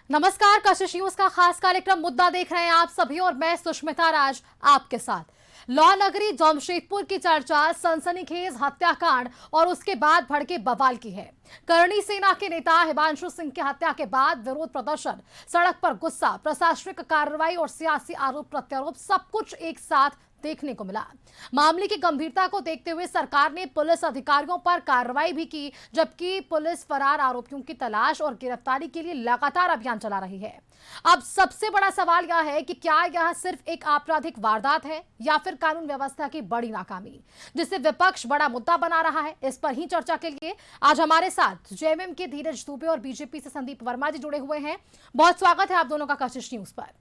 नमस्कार, कशिश न्यूज का खास कार्यक्रम मुद्दा देख रहे हैं आप सभी और मैं सुष्मिता राज आपके साथ। लौ नगरी जमशेदपुर की चर्चा सनसनीखेज हत्याकांड और उसके बाद भड़के बवाल की है। करणी सेना के नेता हिमांशु सिंह की हत्या के बाद विरोध प्रदर्शन, सड़क पर गुस्सा, प्रशासनिक कार्रवाई और सियासी आरोप प्रत्यारोप सब कुछ एक साथ देखने को मिला। मामले की गंभीरता को देखते हुए सरकार ने पुलिस अधिकारियों पर कार्रवाई भी की, जबकि पुलिस फरार आरोपियों की तलाश और गिरफ्तारी के लिए लगातार अभियान चला रही है। अब सबसे बड़ा सवाल यह है कि क्या यह सिर्फ एक आपराधिक वारदात है या फिर कानून व्यवस्था की बड़ी नाकामी, जिसे विपक्ष बड़ा मुद्दा बना रहा है। इस पर ही चर्चा के लिए आज हमारे साथ जेएमएम के धीरज दुबे और बीजेपी से संदीप वर्मा जी जुड़े हुए हैं। बहुत स्वागत है आप दोनों का कशिश न्यूज पर।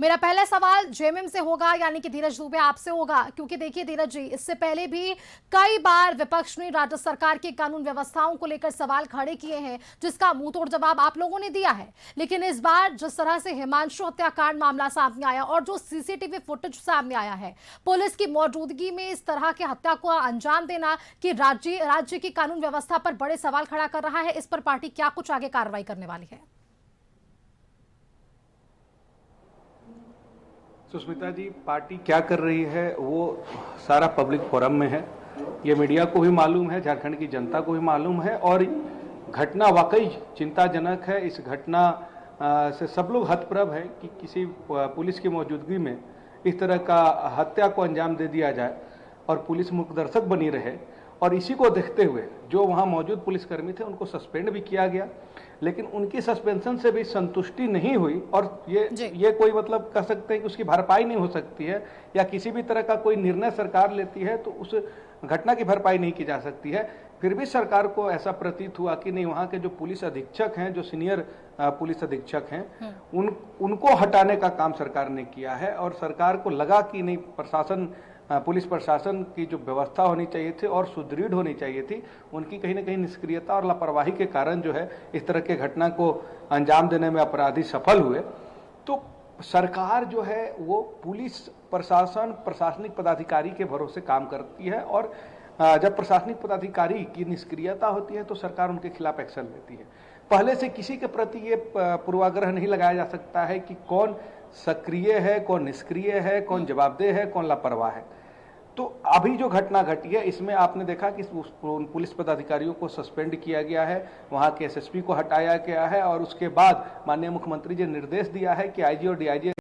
मेरा पहला सवाल जेएमएम से होगा, यानी कि धीरज दुबे आपसे होगा, क्योंकि देखिए धीरज जी, इससे पहले भी कई बार विपक्ष ने राज्य सरकार की कानून व्यवस्थाओं को लेकर सवाल खड़े किए हैं, जिसका मुंहतोड़ जवाब आप लोगों ने दिया है। लेकिन इस बार जिस तरह से हिमांशु हत्याकांड मामला सामने आया और जो सीसीटीवी फुटेज सामने आया है, पुलिस की मौजूदगी में इस तरह की हत्या को अंजाम देना कि राज्य की कानून व्यवस्था पर बड़े सवाल खड़ा कर रहा है। इस पर पार्टी क्या कुछ आगे कार्रवाई करने वाली है? सुष्मिता जी, पार्टी क्या कर रही है वो सारा पब्लिक फोरम में है। ये मीडिया को भी मालूम है, झारखंड की जनता को भी मालूम है और घटना वाकई चिंताजनक है। इस घटना से सब लोग हतप्रभ हैं कि किसी पुलिस की मौजूदगी में इस तरह का हत्या को अंजाम दे दिया जाए और पुलिस मूकदर्शक बनी रहे। और इसी को देखते हुए जो वहाँ मौजूद पुलिसकर्मी थे उनको सस्पेंड भी किया गया, लेकिन उनकी सस्पेंशन से भी संतुष्टि नहीं हुई। और ये कोई मतलब कह सकते हैं कि उसकी भरपाई नहीं हो सकती है, या किसी भी तरह का कोई निर्णय सरकार लेती है तो उस घटना की भरपाई नहीं की जा सकती है। फिर भी सरकार को ऐसा प्रतीत हुआ कि नहीं, वहाँ के जो पुलिस अधीक्षक हैं, जो सीनियर पुलिस अधीक्षक हैं, उनको हटाने का काम सरकार ने किया है। और सरकार को लगा कि नहीं, पुलिस प्रशासन की जो व्यवस्था होनी चाहिए थी और सुदृढ़ होनी चाहिए थी, उनकी कहीं ना कहीं निष्क्रियता और लापरवाही के कारण जो है इस तरह के घटना को अंजाम देने में अपराधी सफल हुए। तो सरकार जो है वो पुलिस प्रशासन, प्रशासनिक पदाधिकारी के भरोसे काम करती है और जब प्रशासनिक पदाधिकारी की निष्क्रियता होती है तो सरकार उनके खिलाफ एक्शन लेती है। पहले से किसी के प्रति ये पूर्वाग्रह नहीं लगाया जा सकता है कि कौन सक्रिय है, कौन निष्क्रिय है, कौन जवाबदेह है, कौन लापरवाह है। तो अभी जो घटना घटी है इसमें आपने देखा कि उन पुलिस पदाधिकारियों को सस्पेंड किया गया है, वहां के एसएसपी को हटाया गया है और उसके बाद माननीय मुख्यमंत्री जी ने निर्देश दिया है कि आईजी और डीआईजी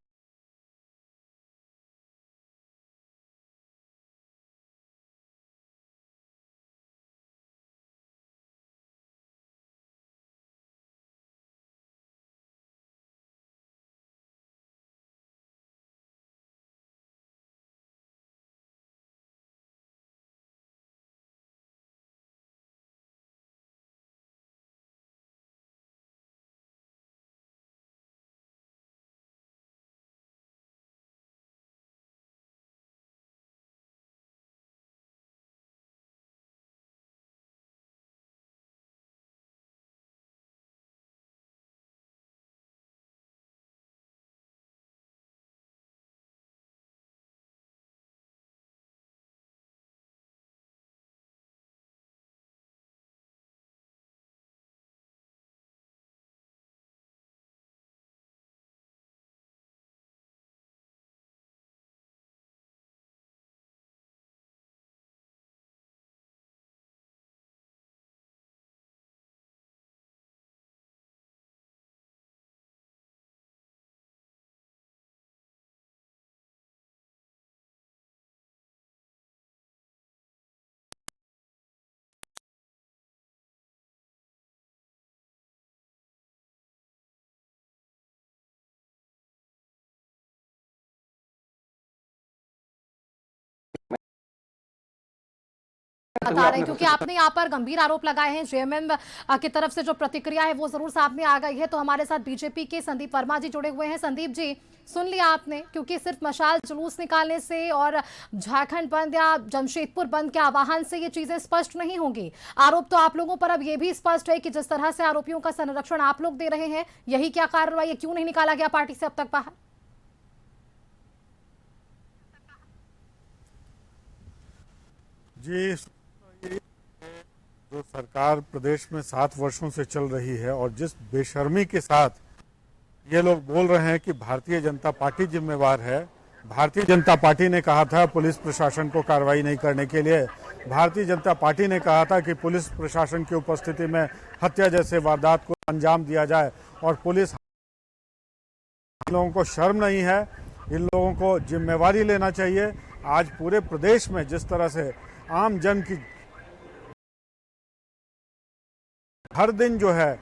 बता रहे हैं, क्योंकि आपने यहाँ पर गंभीर आरोप लगाए हैं। जेएमएम की तरफ से जो प्रतिक्रिया है वो जरूर सामने आ गई है। तो हमारे साथ बीजेपी के संदीप वर्मा जी जुड़े हुए हैं। संदीप जी, सुन लिया आपने, क्योंकि सिर्फ मशाल जुलूस निकालने से और झारखंड बंद या जमशेदपुर बंद के आह्वान से ये चीजें स्पष्ट नहीं होंगी। आरोप तो आप लोगों पर अब ये भी स्पष्ट है कि जिस तरह से आरोपियों का संरक्षण आप लोग दे रहे हैं, यही क्या कार्रवाई, क्यों नहीं निकाला गया पार्टी से अब तक बाहर? जी, जो सरकार प्रदेश में 7 वर्षों से चल रही है और जिस बेशर्मी के साथ ये लोग बोल रहे हैं कि भारतीय जनता पार्टी जिम्मेवार है। भारतीय जनता पार्टी ने कहा था पुलिस प्रशासन को कार्रवाई नहीं करने के लिए। भारतीय जनता पार्टी ने कहा था कि पुलिस प्रशासन की उपस्थिति में हत्या जैसे वारदात को अंजाम दिया जाए और पुलिस, इन लोगों को शर्म नहीं है, इन लोगों को जिम्मेवारी लेना चाहिए। आज पूरे प्रदेश में जिस तरह से आम जन की हर दिन जो है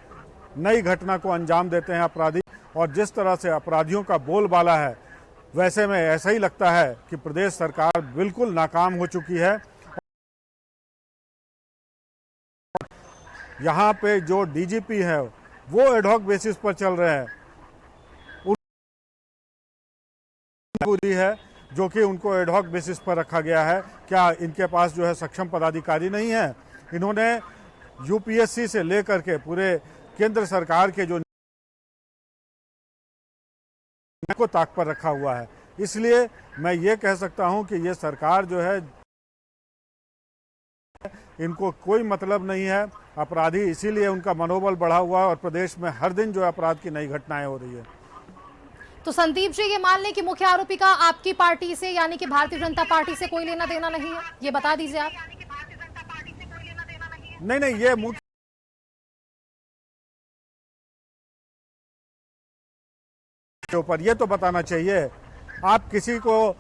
नई घटना को अंजाम देते हैं अपराधी, और जिस तरह से अपराधियों का बोलबाला है, वैसे में ऐसा ही लगता है कि प्रदेश सरकार बिल्कुल नाकाम हो चुकी है। यहाँ पे जो डीजीपी है वो एडहॉक बेसिस पर चल रहे हैं, पूरी है जो कि उनको एडहॉक बेसिस पर रखा गया है। क्या इनके पास जो है सक्षम पदाधिकारी नहीं है? इन्होंने यूपीएससी से लेकर के पूरे केंद्र सरकार के जो को ताक पर रखा हुआ है। इसलिए मैं ये कह सकता हूं कि ये सरकार जो है, इनको कोई मतलब नहीं है अपराधी, इसीलिए उनका मनोबल बढ़ा हुआ है और प्रदेश में हर दिन जो अपराध की नई घटनाएं हो रही है। तो संदीप जी, ये मान लें कि मुख्य आरोपी का आपकी पार्टी से यानी कि भारतीय जनता पार्टी से कोई लेना देना नहीं है, ये बता दीजिए आप। नहीं, ये मुख्य के ऊपर ये तो बताना चाहिए। आप किसी को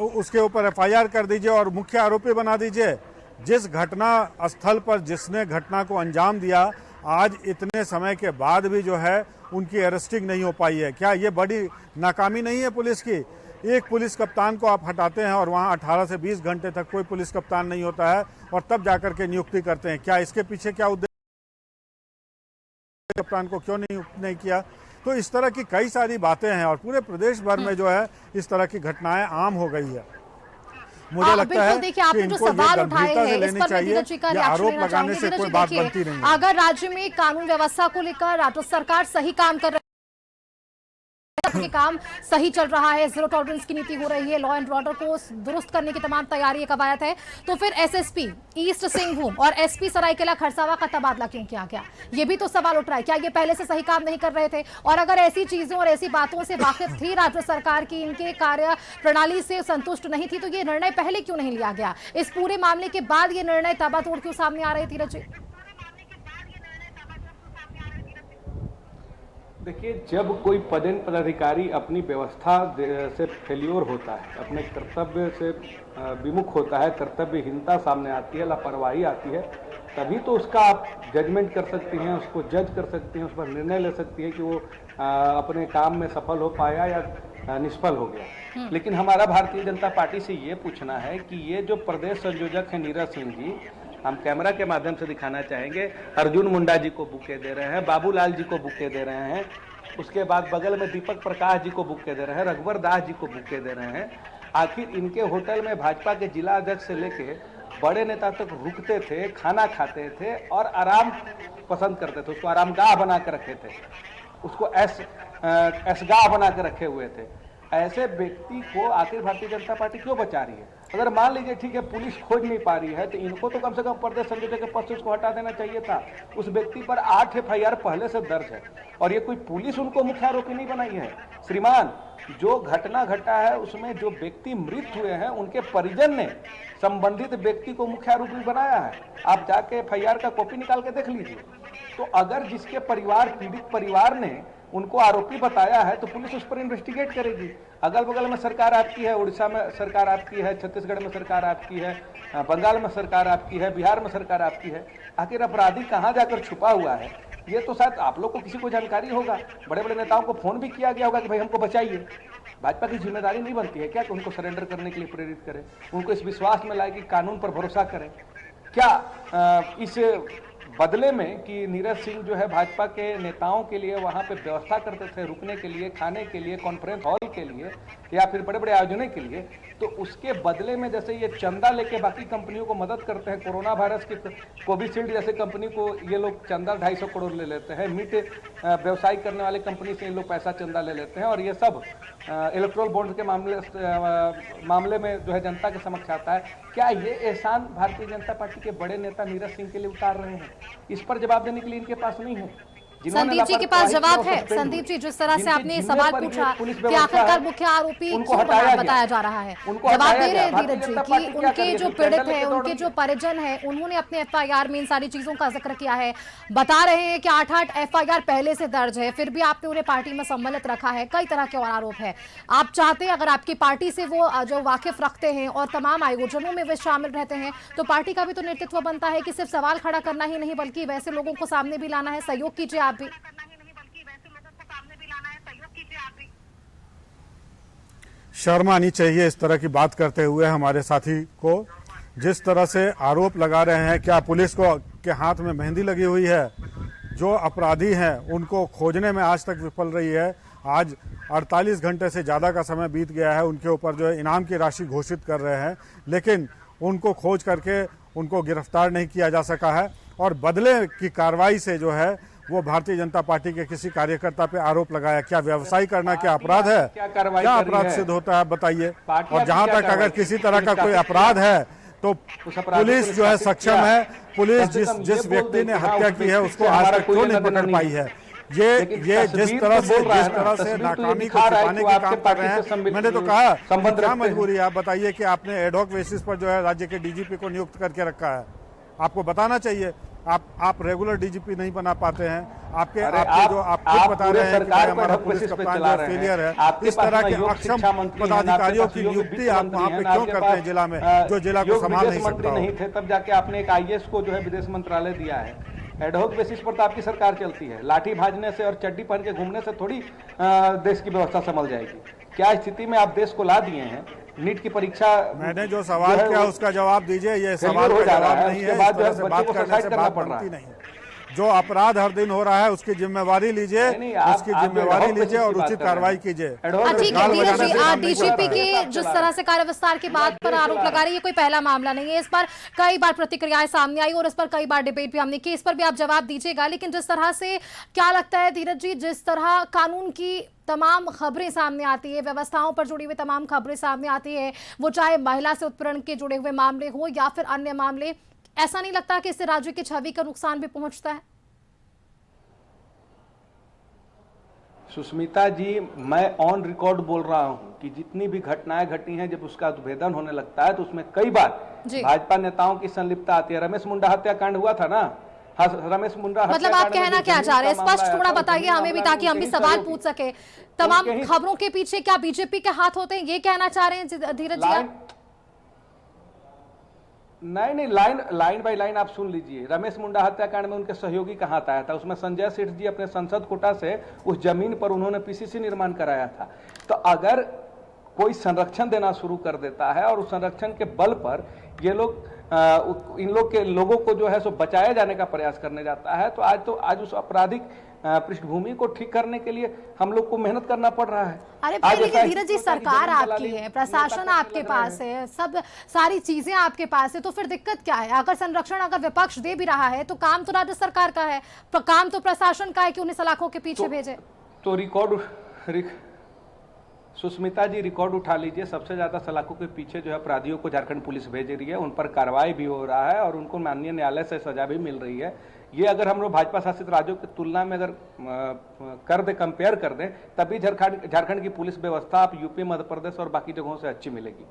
उसके ऊपर एफआईआर कर दीजिए और मुख्य आरोपी बना दीजिए। जिस घटना स्थल पर जिसने घटना को अंजाम दिया, आज इतने समय के बाद भी जो है उनकी अरेस्टिंग नहीं हो पाई है। क्या ये बड़ी नाकामी नहीं है पुलिस की? एक पुलिस कप्तान को आप हटाते हैं और वहाँ 18 से 20 घंटे तक कोई पुलिस कप्तान नहीं होता है और तब जाकर के नियुक्ति करते हैं। क्या इसके पीछे क्या उद्देश्य, कप्तान को क्यों नहीं किया? तो इस तरह की कई सारी बातें हैं और पूरे प्रदेश भर में जो है इस तरह की घटनाएं आम हो गई है। मुझे लगता है देखिए, आपने जो सवाल उठाए हैं इस पर मैं धीरज जी का रिएक्शन लेना चाहूंगी। धीरज जी, देखिए, अगर राज्य में कानून व्यवस्था को लेकर राज्य सरकार सही काम कर रही के काम सही चल रहा है, जीरो टॉलरेंस की नीति हो रही है, लॉ एंड ऑर्डर को दुरुस्त करने की तमाम तैयारी कवायद है, तो फिर एसएसपी ईस्ट सिंहभूम और एसपी सरायकेला खरसावां का तबादला क्यों किया गया? ये भी तो सवाल उठ रहा है। क्या ये पहले से सही काम नहीं कर रहे थे? और अगर ऐसी चीजों और ऐसी बातों से वाकिफ थी राज्य सरकार की, इनके कार्य प्रणाली से संतुष्ट नहीं थी, तो ये निर्णय पहले क्यों नहीं लिया गया? इस पूरे मामले के बाद ये निर्णय ताबड़तोड़ क्यों सामने आ रहे थे? धीरज जी, देखिए, जब कोई पदाधिकारी अपनी व्यवस्था से फेल्योर होता है, अपने कर्तव्य से विमुख होता है, कर्तव्यहीनता सामने आती है, लापरवाही आती है, तभी तो उसका आप जजमेंट कर सकती हैं, उसको जज कर सकती हैं, उस पर निर्णय ले सकती है कि वो अपने काम में सफल हो पाया या निष्फल हो गया। लेकिन हमारा भारतीय जनता पार्टी से ये पूछना है कि ये जो प्रदेश संयोजक हैं नीरज सिंह जी, हम कैमरा के माध्यम से दिखाना चाहेंगे, अर्जुन मुंडा जी को बुके दे रहे हैं, बाबूलाल जी को बुके दे रहे हैं, उसके बाद बगल में दीपक प्रकाश जी को बुके दे रहे हैं, रघुवर दास जी को बुके दे रहे हैं। आखिर इनके होटल में भाजपा के जिला अध्यक्ष से लेके बड़े नेता तक रुकते थे, खाना खाते थे और आराम पसंद करते थे, उसको आरामगाह बना के रखे थे, उसको ऐशगाह बना के रखे हुए थे। ऐसे व्यक्ति को आखिर भारतीय जनता पार्टी क्यों बचा रही है? अगर मान लीजिए ठीक है पुलिस खोज नहीं पा रही है, तो इनको तो कम से कम प्रदेश संयोजक के पद से उसको हटा देना चाहिए था। उस व्यक्ति पर 8 एफआईआर पहले से दर्ज है और ये कोई पुलिस उनको मुख्य आरोपी नहीं बनाई है। श्रीमान, जो घटना घटा है उसमें जो व्यक्ति मृत हुए हैं उनके परिजन ने संबंधित व्यक्ति को मुख्य आरोपी बनाया है। आप जाके एफआईआर का कॉपी निकाल के देख लीजिए। तो अगर जिसके परिवार, पीड़ित परिवार ने उनको आरोपी बताया है तो पुलिस उस पर इन्वेस्टिगेट करेगी। अगल बगल में सरकार आपकी है, उड़ीसा में सरकार आपकी है, छत्तीसगढ़ में सरकार आपकी है, बंगाल में सरकार आपकी है, बिहार में सरकार आपकी है। आखिर अपराधी कहाँ जाकर छुपा हुआ है, ये तो शायद आप लोग को किसी को जानकारी होगा। बड़े बड़े नेताओं को फोन भी किया गया होगा कि भाई हमको बचाइए। भाजपा की जिम्मेदारी नहीं बनती है क्या कि उनको सरेंडर करने के लिए प्रेरित करें, उनको इस विश्वास में लाए कि कानून पर भरोसा करें? क्या इस बदले में कि नीरज सिंह जो है भाजपा के नेताओं के लिए वहां पे व्यवस्था करते थे, रुकने के लिए, खाने के लिए, कॉन्फ्रेंस हॉल के लिए या फिर बड़े बड़े आयोजनों के लिए, तो उसके बदले में जैसे ये चंदा लेके बाकी कंपनियों को मदद करते हैं, कोरोना वायरस की कोविशील्ड जैसे कंपनी को ये लोग चंदा 250 करोड़ ले लेते हैं, मीट व्यवसाय करने वाली कंपनी से ये लोग पैसा चंदा ले लेते हैं और ये सब इलेक्ट्रोल बॉन्ड के मामले में जो है जनता के समक्ष आता है। क्या ये एहसान भारतीय जनता पार्टी के बड़े नेता नीरज सिंह के लिए उतार रहे हैं? इस पर जवाब देने के लिए इनके पास नहीं है। जिन्होंने संदीप जी के पास लापरवाही जवाब की और है। सस्पेंड संदीप जी, हुए, जिस तरह से जिनके आपने जिम्मे सवाल पर ये पूछा पुलिस कि व्यवस्था आखिरकार है, मुख्य आरोपी उनको क्यों हटाया बताया गया। जा रहा है, उनको जवाब हटाया दे रहे गया। हैं भारतीय धीरज जी जनता कि पार्टी क्या कर उनके रही है? जो सिर्फ पीड़ित डंडा है, लेके दौड़ उनके रही जो है। परिजन है, उन्होंने अपने एफआईआर में इन सारी चीजों का जिक्र किया है, बता रहे हैं कि 8-8 एफआईआर पहले से दर्ज है, फिर भी आपने उन्हें पार्टी में सम्मिलित रखा है, कई तरह के और आरोप है। आप चाहते हैं अगर आपकी पार्टी से वो जो वाकिफ रखते हैं और तमाम आयोजनों में वे शामिल रहते हैं, तो पार्टी का भी तो नेतृत्व बनता है कि सिर्फ सवाल खड़ा करना ही नहीं बल्कि वैसे लोगों को सामने भी लाना है। सहयोग कीजिए आप भी। शर्म आनी चाहिए इस तरह की बात करते हुए हमारे साथी को। जिस तरह से आरोप लगा रहे हैं, क्या पुलिस को के हाथ में मेहंदी लगी हुई है? जो अपराधी हैं उनको खोजने में आज तक विफल रही है। आज 48 घंटे से ज़्यादा का समय बीत गया है, उनके ऊपर जो है इनाम की राशि घोषित कर रहे हैं, लेकिन उनको खोज करके उनको गिरफ्तार नहीं किया जा सका है। और बदले की कार्रवाई से जो है वो भारतीय जनता पार्टी के किसी कार्यकर्ता पे आरोप लगाया। क्या व्यवसाय करना क्या अपराध है? क्या अपराध सिद्ध होता है बताइए? और जहां तक अगर किसी तरह का कोई अपराध है तो पुलिस जो है सक्षम है। पुलिस जिस व्यक्ति ने हत्या की है उसको आज तक क्यों नहीं पकड़ पाई है? ये जिस तरह से नाकामी को छिपाने के काम कर रहे हैं, मैंने तो कहा क्या मजबूरी है? आप बताइए कि आपने एडहॉक बेसिस पर जो है राज्य के डीजीपी को नियुक्त करके रखा है, आपको बताना चाहिए। आप रेगुलर डीजीपी नहीं बना पाते हैं। आपके जो आप खुद बता रहे हैं कि हमारा पुलिस कप्तान जो फेलियर है, इस तरह के अक्षम पदाधिकारियों की नियुक्ति आप वहाँ पे क्यों करते हैं जिला में, जो जिला को संभाल नहीं सकता हो? नहीं थे तब जाके आपने एक आईएएस को जो है विदेश मंत्रालय दिया है। एडहॉक बेसिस पर तो आपकी सरकार चलती है। लाठी भाजने से और चड्डी पहन के घूमने से थोड़ी देश की व्यवस्था संभल जाएगी। क्या स्थिति में आप देश को ला दिए हैं? नीट की परीक्षा, मैंने जो सवाल किया उसका जवाब दीजिए। ये सवाल का जवाब नहीं है, इस तरह से बात करने से बात बनती नहीं। जो अपराध हर दिन हो रहा है उसकी जिम्मेवारी लीजिए, उसकी जिम्मेवारी लीजिए और उचित कार्रवाई कीजिए। ठीक है धीरज जी, डीजीपी के जिस तरह से कार्य विस्तार की बात पर आरोप लगा रही है, ये कोई पहला मामला नहीं है। इस पर कई बार प्रतिक्रियाएं सामने आई और इस पर कई बार डिबेट भी हमने की, इस पर भी आप जवाब दीजिएगा। लेकिन जिस तरह से क्या लगता है धीरज जी, जिस तरह कानून की तमाम खबरें सामने आती है, व्यवस्थाओं पर जुड़ी हुई तमाम खबरें सामने आती है, वो चाहे महिला से उत्पीड़न के जुड़े हुए मामले हो या फिर अन्य मामले, ऐसा नहीं लगता कि इससे राज्य की छवि का नुकसान भी पहुंचता है? सुष्मिता जी, मैं ऑन रिकॉर्ड बोल रहा हूं कि जितनी भी घटनाएं घटी हैं, जब उसका उद्भेदन होने लगता है तो उसमें कई बार भाजपा नेताओं की संलिप्तता आती है। रमेश मुंडा हत्याकांड हुआ था ना, रमेश मुंडा मतलब आप कहना क्या चाह रहे हैं? स्पष्ट थोड़ा बताइए हमें भी, ताकि हम भी सवाल पूछ सके। तमाम खबरों के पीछे क्या बीजेपी के हाथ होते हैं, ये कहना चाह रहे हैं धीरज जी? नहीं, लाइन बाय लाइन आप सुन लीजिए। रमेश मुंडा हत्याकांड में उनके सहयोगी का हाथ आया था। उसमें संजय सेठ जी अपने संसद कोटा से उस जमीन पर उन्होंने पीसीसी निर्माण कराया था। तो अगर कोई संरक्षण देना शुरू कर देता है और उस संरक्षण के बल पर ये लोग इन लोग के लोगों को जो है सो बचाया जाने का प्रयास करने जाता है, तो आज उस आपराधिक पृष्ठभूमि को ठीक करने के लिए हम लोग को मेहनत करना पड़ रहा है। अरे लेकिन धीरज जी, सरकार आपकी है, प्रशासन आपके पास है, सब सारी चीजें आपके पास है, तो फिर दिक्कत क्या है? अगर संरक्षण अगर विपक्ष दे भी रहा है तो काम तो राज्य सरकार का है, काम तो प्रशासन का है कि उन्हें सलाखों के पीछे भेजे। तो सुष्मिता जी, रिकॉर्ड उठा लीजिए। सबसे ज्यादा सलाखों के पीछे जो है अपराधियों को झारखंड पुलिस भेज रही है, उन पर कार्रवाई भी हो रहा है और उनको माननीय न्यायालय से सजा भी मिल रही है। ये अगर हम लोग भाजपा शासित राज्यों की तुलना में अगर कंपेयर कर दें, तभी झारखंड की पुलिस व्यवस्था आप यूपी, मध्य प्रदेश और बाकी जगहों से अच्छी मिलेगी।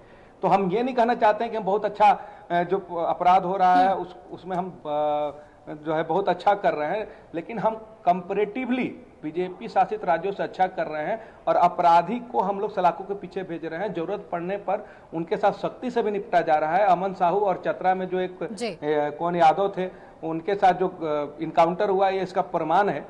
तो हम ये नहीं कहना चाहते हैं कि हम बहुत अच्छा जो अपराध हो रहा है उसमें हम जो है बहुत अच्छा कर रहे हैं, लेकिन हम कंपैरेटिवली बीजेपी शासित राज्यों से अच्छा कर रहे हैं और अपराधी को हम लोग सलाखों के पीछे भेज रहे हैं। जरूरत पड़ने पर उनके साथ सख्ती से भी निपटा जा रहा है। अमन साहू और चतरा में जो एक कौन यादव थे, उनके साथ जो इनकाउंटर हुआ, ये इसका प्रमाण है।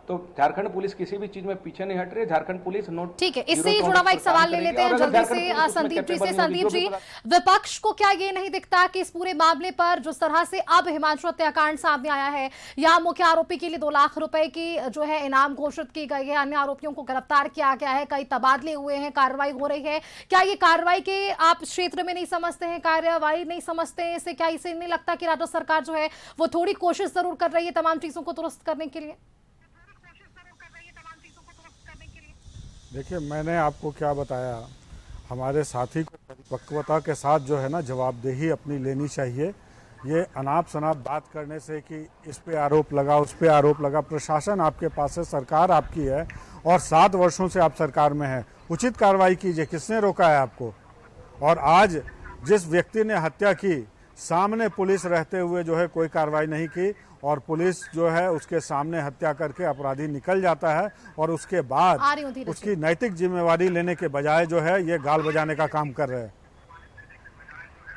तो झारखंड पुलिस किसी भी चीज में पीछे नहीं हट रही है। झारखंड पुलिस नोट, ठीक है, इससे ही जुड़ा हुआ एक सवाल ले लेते हैं जल्दी से संदीप जी से। संदीप जी, विपक्ष को क्या ये नहीं दिखता कि इस पूरे मामले पर जिस तरह से अब हिमांशु हत्याकांड सामने आया है, यहाँ मुख्य आरोपी के लिए 2 लाख रुपए की जो है इनाम घोषित की गई है, अन्य आरोपियों को गिरफ्तार किया गया है, कई तबादले हुए हैं, कार्रवाई हो रही है, क्या ये कार्रवाई के आप क्षेत्र में नहीं समझते हैं, कार्रवाई नहीं समझते हैं इससे? क्या इसे नहीं लगता कि राज्य सरकार जो है वो थोड़ी कोशिश जरूर कर रही है तमाम चीजों को दुरुस्त करने के लिए? देखिए, मैंने आपको क्या बताया, हमारे साथी को परिपक्वता के साथ जो है ना जवाबदेही अपनी लेनी चाहिए। ये अनाप शनाप बात करने से कि इस पे आरोप लगा, उस पे आरोप लगा। प्रशासन आपके पास है, सरकार आपकी है और 7 वर्षों से आप सरकार में हैं। उचित कार्रवाई कीजिए, किसने रोका है आपको? और आज जिस व्यक्ति ने हत्या की, सामने पुलिस रहते हुए जो है कोई कार्रवाई नहीं की और पुलिस जो है उसके सामने हत्या करके अपराधी निकल जाता है और उसके बाद उसकी नैतिक जिम्मेवारी लेने के बजाय जो है ये गाल बजाने का काम कर रहे हैं।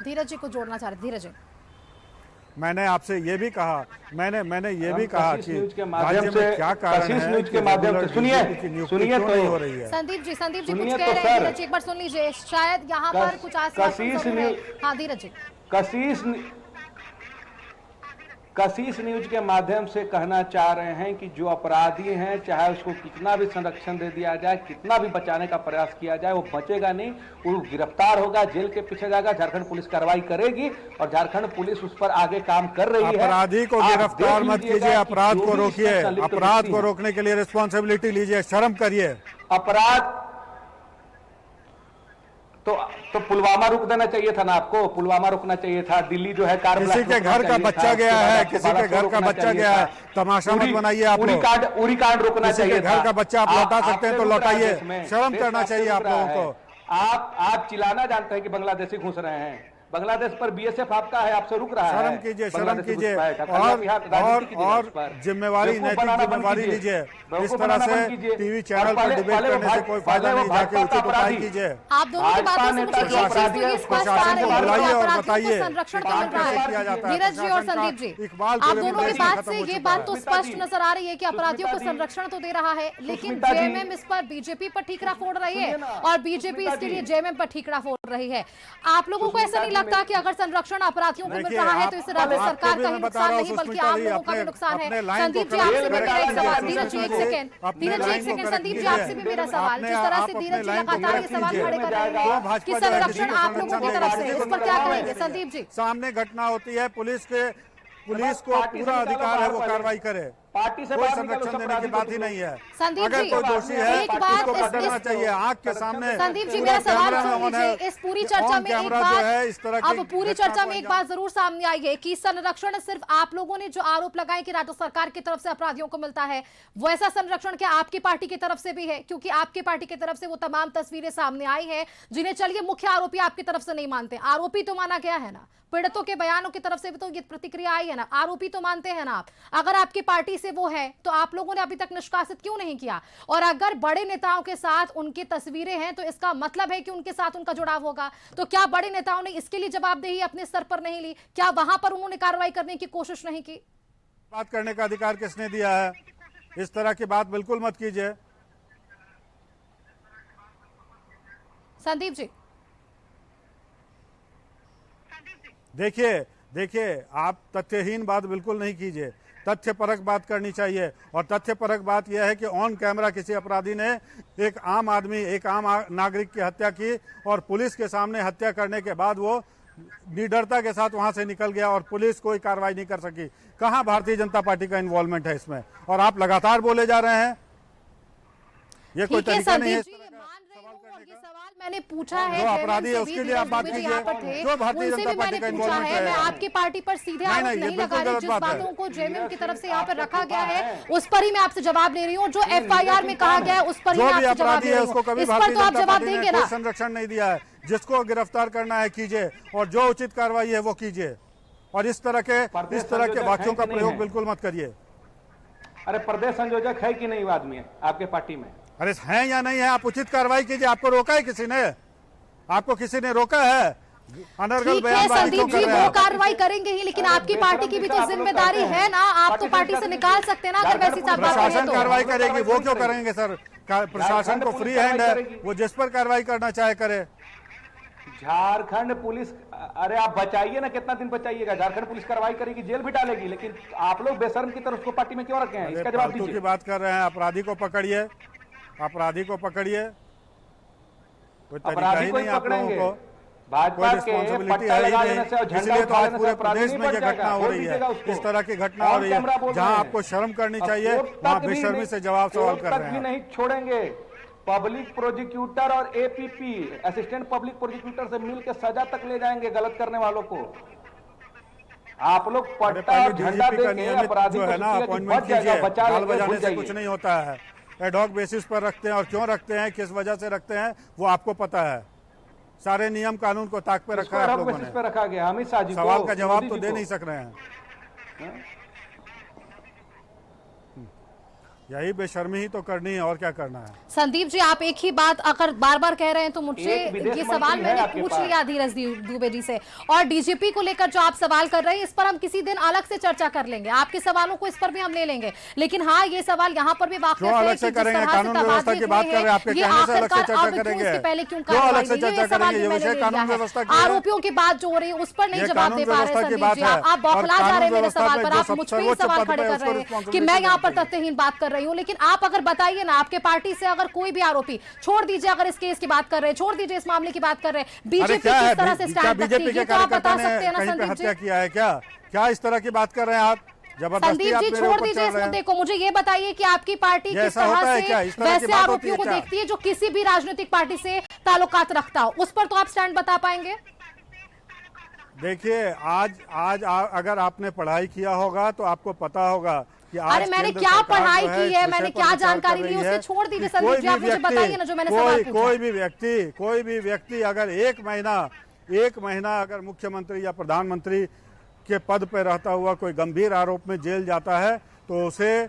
धीरज जी को जोड़ना चाह रहे। धीरज जी, मैंने आपसे ये भी कहा, मैंने ये भी कहा कि राज्य में क्या कारण है न्यूज के माध्यम से सुनिए तो नहीं हो रही है। संदीप जी कुछ कह रहे हैं। धीरज जी एक बार सुन लीजिए, शायद यहाँ पर कुछ आश्वासन है। हाँ धीरज जी, कशिश न्यूज के माध्यम से कहना चाह रहे हैं कि जो अपराधी हैं, चाहे उसको कितना भी संरक्षण दे दिया जाए, कितना भी बचाने का प्रयास किया जाए, वो बचेगा नहीं, वो गिरफ्तार होगा, जेल के पीछे जाएगा। झारखंड पुलिस कार्रवाई करेगी और झारखंड पुलिस उस पर आगे काम कर रही है। अपराधी को गिरफ्तार मत कीजिए, अपराध को रोकिए। अपराध को रोकने के लिए रिस्पॉन्सिबिलिटी लीजिए, शर्म करिए। अपराध तो पुलवामा रुक देना चाहिए था ना आपको, पुलवामा रुकना चाहिए था। दिल्ली जो है किसी के घर का बच्चा गया है, किसी के घर का बच्चा गया है, तमाशा मत बनाइए। आप उरी कांड रुकना चाहिए। घर का बच्चा आप लौटा सकते हैं तो लौटाइए, शर्म करना चाहिए आप लोगों को। आप चिल्लाना जानते हैं कि बांग्लादेशी घुस रहे हैं, बांग्लादेश पर बीएसएफ आपका है, आपसे रुक रहा है। शर्म कीजिए, शर्म कीजिए और जिम्मेवारी, नैतिक जिम्मेवारी लीजिए। इस तरह से टीवी चैनल पर डिबेट करने से कोई फायदा नहीं, जाके उचित उपाय कीजिए। आप दोनों की बातों से मुझे एक चीज तो ये स्पष्ट आ रही है कि अपराधियों को संरक्षण तो मिल रहा है। धीरज जी और संदीप जी, आप दोनों की बात से ये बात तो स्पष्ट नजर आ रही है कि अपराधियों को संरक्षण तो दे रहा है, लेकिन जेएमएम इस पर बीजेपी पर ठीकरा फोड़ रही है और बीजेपी इसके लिए जेएमएम पर ठीकरा फोड़ रही है। आप लोगों को ऐसा नहीं लगता कि अगर संरक्षण अपराधियों को मिल रहा है तो इससे राज्य सरकार का ही नुकसान नहीं बल्कि आम लोगों का भी नुकसान है? संदीप जी आपसे भी मेरा एक सवाल। धीरज जी एक सेकंड, संदीप जी आपसे भी मेरा सवाल। जिस तरह से धीरज जी लगातार ये सवाल खड़े कर रहे हैं कि संरक्षण आप लोगों की तरफ से, इस पर क्या कहेंगे संदीप जी? सामने घटना होती है, पुलिस को पूरा अधिकार है वो कार्रवाई करे, पार्टी से कोई संरक्षण देने की बात ही नहीं है। संदीप अगर जी, कोई दोषी है एक बात उसको पकड़ना चाहिए आंख के सामने। संदीप जी मेरा सवाल सुन लीजिए। इस पूरी चर्चा में एक बात, अब पूरी चर्चा में एक बात जरूर सामने आई है कि संरक्षण सिर्फ आप लोगों ने जो आरोप लगाए कि राज्य सरकार की तरफ से अपराधियों को मिलता है, वैसा संरक्षण क्या आपकी पार्टी की तरफ से भी है? क्योंकि आपकी पार्टी की तरफ से वो तमाम तस्वीरें सामने आई है जिन्हें चलिए मुख्य आरोपी आपकी तरफ से नहीं मानते, आरोपी तो माना गया है ना, पीड़ितों के बयानों की तरफ से भी तो ये प्रतिक्रिया आई है ना, आरोपी तो मानते हैं ना आप। अगर आपकी पार्टी से वो है तो आप लोगों ने अभी तक निष्कासित क्यों नहीं किया? और अगर बड़े नेताओं के साथ उनकी तस्वीरें हैं तो इसका मतलब है कि उनके साथ उनका जुड़ाव होगा। तो क्या बड़े नेताओं ने इसके लिए जवाबदेही अपने स्तर पर नहीं ली? क्या वहां पर उन्होंने कार्रवाई करने की कोशिश नहीं की? बात करने का अधिकार किसने दिया है? इस तरह की बात बिल्कुल मत कीजिए। संदीप जी देखिए आप तथ्यहीन बात बिल्कुल नहीं कीजिए, तथ्यपरक बात करनी चाहिए। और तथ्यपरक बात यह है कि ऑन कैमरा किसी अपराधी ने एक आम नागरिक की हत्या की और पुलिस के सामने हत्या करने के बाद वो निडरता के साथ वहां से निकल गया और पुलिस कोई कार्रवाई नहीं कर सकी। कहां भारतीय जनता पार्टी का इन्वॉल्वमेंट है इसमें? और आप लगातार बोले जा रहे हैं, ये कोई तरीका नहीं है। मैंने पूछा है जो अपराधी है उसके लिए आप बात कीजिए, जो भारतीय जनता पार्टी का इन्वॉल्वमेंट है। मैं आपकी पार्टी पर सीधे आरोप नहीं लगा रही, जिस बातों को जेएमएम की तरफ से यहाँ पर रखा गया है उस पर ही मैं आपसे जवाब ले रही हूँ। जो एफआईआर में कहा गया है उस पर ही मैं आपसे जवाब ले रही हूँ। इस पर तो आप जवाब देंगे ना? संरक्षण नहीं दिया है, जिसको गिरफ्तार करना है कीजिए और जो उचित कार्रवाई है वो कीजिए और इस तरह के वाक्यों का प्रयोग बिल्कुल मत करिए। अरे प्रदेश संयोजक है कि नहीं आदमी है आपके पार्टी में? अरे हैं या नहीं है, आप उचित कार्रवाई कीजिए। आपको रोका है किसी ने? आपको किसी ने रोका है? अनर्गल बयानबाजी संदीप जी वो कार्रवाई करेंगे ही, लेकिन आपकी पार्टी की भी तो जिम्मेदारी है ना, आप तो पार्टी से निकाल सकते हैं ना अगर वैसी बात करें तो। प्रशासन कार्रवाई करेगी, वो क्यों करेंगे सर? प्रशासन को फ्री हैंड है, वो जिस पर कार्रवाई करना चाहे करे। झारखंड पुलिस, अरे आप बचाइए ना, कितना दिन बचाइएगा? झारखंड पुलिस कार्रवाई करेगी, जेल भी डालेगी, लेकिन आप लोग बेशर्म की तरह उसको पार्टी में क्यों रखे हैं? इसका जवाब दीजिए। की बात कर रहे हैं, अपराधी को पकड़िए, अपराधी को पकड़िए। कोई तरीका ही नहीं आप लोगों को, भाजपा के पट्टा लगा देने से और झंडा इसलिए तो आज पूरे अपराधी प्रदेश में ये घटना हो रही है, इस तरह की घटना हो रही है जहां आपको शर्म करनी चाहिए, वहां बेशर्मी से जवाब सवाल कर रहे हैं। नहीं छोड़ेंगे। पब्लिक प्रोसिक्यूटर और एपीपी असिस्टेंट पब्लिक प्रोसिक्यूटर से मिलकर सजा तक ले जाएंगे गलत करने वालों को। आप लोग अरे पट्टा और पहले झंडा डीजीपी का देके नियमित अपराधी जो को है ना सोचिए कि अपॉइंटमेंट बच जाएगा, कीजिए। बचा गाल लेंगे, बजाने भूल से जाइए। कुछ नहीं होता है। एडहॉक बेसिस पर रखते हैं और क्यों रखते हैं, किस वजह से रखते हैं, वो आपको पता है। सारे नियम कानून को ताक पे रखा है आप लोगों बेसिस ने। पे रखा गया अमित शाह जी को, सवाल का जवाब मोदी तो जी दे को। नहीं सक रहे हैं। यही बेशर्मी ही तो करनी है, और क्या करना है। संदीप जी, आप एक ही बात अगर बार बार कह रहे हैं तो मुझसे एक विदेश ये मंत्री सवाल है मैंने आपके पूछ पास। लिया धीरज दुबे जी से, और डीजीपी को लेकर जो आप सवाल कर रहे हैं इस पर हम किसी दिन अलग से चर्चा कर लेंगे। आपके सवालों को इस पर भी हम ले लेंगे, लेकिन हाँ ये सवाल यहाँ पर भी वाकई क्यों अलग से करेंगे? कानून व्यवस्था की बात कर रहे हैं, आपके कहने से अलग से चर्चा करेंगे। पहले क्यों क्यों अलग से चर्चा करेंगे? ये विषय कानून व्यवस्था की है। आरोपियों की बात जो हो रही है उस पर नहीं ये जवाब दे कानून पा रहे व्यवस्था की संदीप बात जी। है। आप बौखला और जा रहे हैं मेरे कानून सवाल पर, व्यवस्था आप में मुझ जो पे ही सर्वोच्च सवाल पद खड़े पे कर उसको रहे हैं कि responsibility मैं यहाँ पर देनी चाहिए। तथ्यहीन बात कर रही हूँ। लेकिन आप अगर बताइए ना, आपके पार्टी से अगर कोई भी आरोपी, छोड़ दीजिए अगर इस केस की बात कर रहे हैं, छोड़ दीजिए इस मामले की बात कर रहे हैं, बीजेपी क्या है, किस तरह से क्या स्टैंड बीजेपी रखती के है तो आप कार्यकर्ता बता सकते ने हैं ना कहीं पे संदीप हत्या जी। किया है क्या? क्या इस तरह की बात कर रहे हैं आप? जबरदस्ती संदीप आप जी मेरे छोड़ ऊपर दीजिए चढ़ इस रहे हैं। मुद्दे को, मुझे ये बताइए कि आपकी पार्टी ये किस ऐसा होता तरह है क्या? से इस तरह की वैसे बात होती आरोपियों है को क्या? देखती है जो किसी भी राजनीतिक पार्टी से ताल्लुकात रखता हो, उस पर तो आप स्टैंड बता पाएंगे? देखिए आज अगर आपने पढ़ाई किया होगा तो आपको पता होगा कि आज अरे मैंने केंद्र क्या सरकार पढ़ाई जो की इस है, विषय मैंने पर क्या विचार जानकारी कर ली रही उसे है छोड़ दीजिए कि संदीप जी, आप मुझे बताइए ना जो मैंने सवाल पूछा। कोई भी व्यक्ति एक महीना अगर मुख्यमंत्री या प्रधानमंत्री के पद पर रहता हुआ कोई गंभीर आरोप में जेल जाता है तो उसे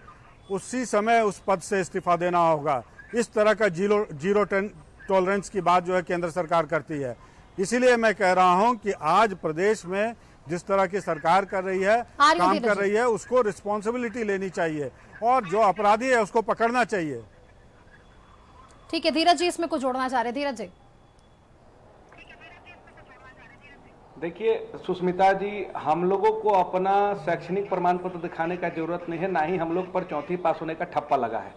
उसी समय उस पद से इस्तीफा देना होगा। इस तरह का जीरो टॉलरेंस की बात जो है केंद्र सरकार करती है। इसीलिए मैं कह रहा हूं कि आज प्रदेश में जिस तरह की सरकार कर रही है, काम कर रही है, उसको रिस्पॉन्सिबिलिटी लेनी चाहिए और जो अपराधी है उसको पकड़ना चाहिए। ठीक है धीरज जी, इसमें कुछ जोड़ना चाह रहे धीरज जी? देखिए सुष्मिता जी, हम लोगों को अपना शैक्षणिक प्रमाण पत्र दिखाने का जरूरत नहीं है, ना ही हम लोग पर चौथी पास होने का ठप्पा लगा है।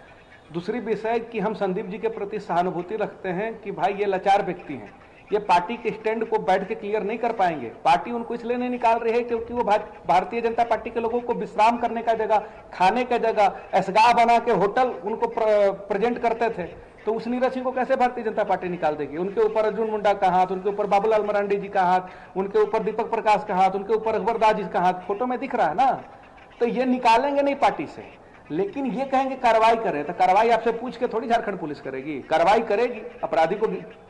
दूसरी विषय कि हम संदीप जी के प्रति सहानुभूति रखते हैं कि भाई ये लाचार व्यक्ति हैं, ये पार्टी के स्टैंड को बैठ के क्लियर नहीं कर पाएंगे। पार्टी उनको इसलिए नहीं निकाल रही है क्योंकि वो भारतीय जनता पार्टी के लोगों को विश्राम करने का जगह, खाने का जगह, ऐसगाह बना के होटल उनको प्रेजेंट करते थे। तो उस नीरज सिंह को कैसे भारतीय जनता पार्टी निकाल देगी? उनके ऊपर अर्जुन मुंडा का हाथ, उनके ऊपर बाबूलाल मरांडी जी का हाथ, उनके ऊपर दीपक प्रकाश का हाथ, उनके ऊपर अकबरदास जी का हाथ फोटो में दिख रहा है ना। तो ये निकालेंगे नहीं पार्टी से, लेकिन ये कहेंगे कार्रवाई करें। तो कार्रवाई आपसे पूछ के थोड़ी झारखंड पुलिस करेगी, कार्रवाई करेगी, अपराधी को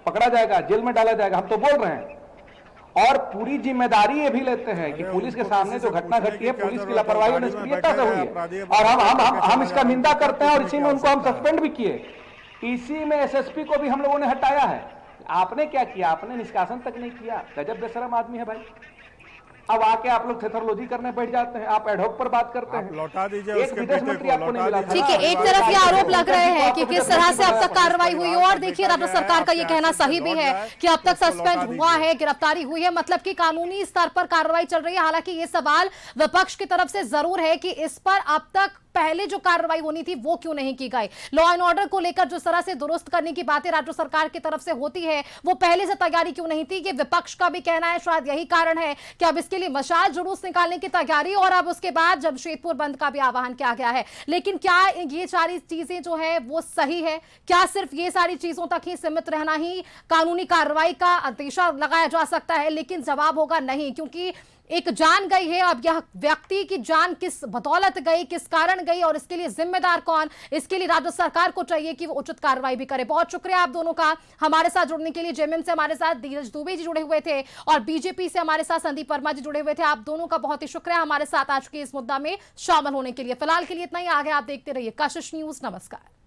पकड़ा जाएगा, जेल में डाला जाएगा। हम तो बोल रहे हैं और पूरी जिम्मेदारी ये भी लेते हैं कि पुलिस के सामने जो घटना घटी है पुलिस की लापरवाही और निष्क्रियता से हुई है, और हम इसका निंदा करते हैं और इसी में उनको हम सस्पेंड भी किए। इसी में एसएसपी को भी हम लोगों ने हटाया है। आपने क्या किया? आपने निष्कासन तक नहीं किया। गजब बेशरम आदमी है भाई। अब आके आप लोग थेथरोलॉजी करने बैठ जाते हैं, आप एडहॉक पर बात करते हैं। लौटा दीजिए एक उसके विदेश बेटे मंत्री को, आपको नहीं लौटा मिला दीजिए। था। ठीक है, एक तरफ ये आरोप लग रहे हैं कि किस तरह से अब तक कार्रवाई हुई हो, और देखिए राज्य सरकार का ये कहना सही भी है कि अब तक सस्पेंड हुआ है, गिरफ्तारी हुई है, मतलब कि कानूनी स्तर पर कार्रवाई चल रही है। हालांकि ये सवाल विपक्ष की तरफ से जरूर है कि इस पर अब तक पहले जो कार्रवाई होनी थी वो क्यों नहीं की गई। लॉ एंड ऑर्डर को लेकर जिस तरह से दुरुस्त करने की बातें राज्य सरकार की तरफ से होती है वो पहले से तैयारी क्यों नहीं थी, ये विपक्ष का भी कहना है। शायद यही कारण है कि अब इसके लिए मशाल जुलूस निकालने की तैयारी, और अब उसके बाद जमशेदपुर बंद का भी आह्वान किया गया है। लेकिन क्या ये सारी चीजें जो है वो सही है? क्या सिर्फ ये सारी चीजों तक ही सीमित रहना ही कानूनी कार्रवाई का अंदेशा लगाया जा सकता है? लेकिन जवाब होगा नहीं, क्योंकि एक जान गई है। अब यह व्यक्ति की जान किस बदौलत गई, किस कारण गई, और इसके लिए जिम्मेदार कौन, इसके लिए राज्य सरकार को चाहिए कि वो उचित कार्रवाई भी करे। बहुत शुक्रिया आप दोनों का हमारे साथ जुड़ने के लिए। जेएमएम से हमारे साथ धीरज दुबे जी जुड़े हुए थे और बीजेपी से हमारे साथ संदीप वर्मा जी जुड़े हुए थे। आप दोनों का बहुत ही शुक्रिया हमारे साथ आज के इस मुद्दा में शामिल होने के लिए। फिलहाल के लिए इतना ही। आगे आप देखते रहिए कशिश न्यूज। नमस्कार।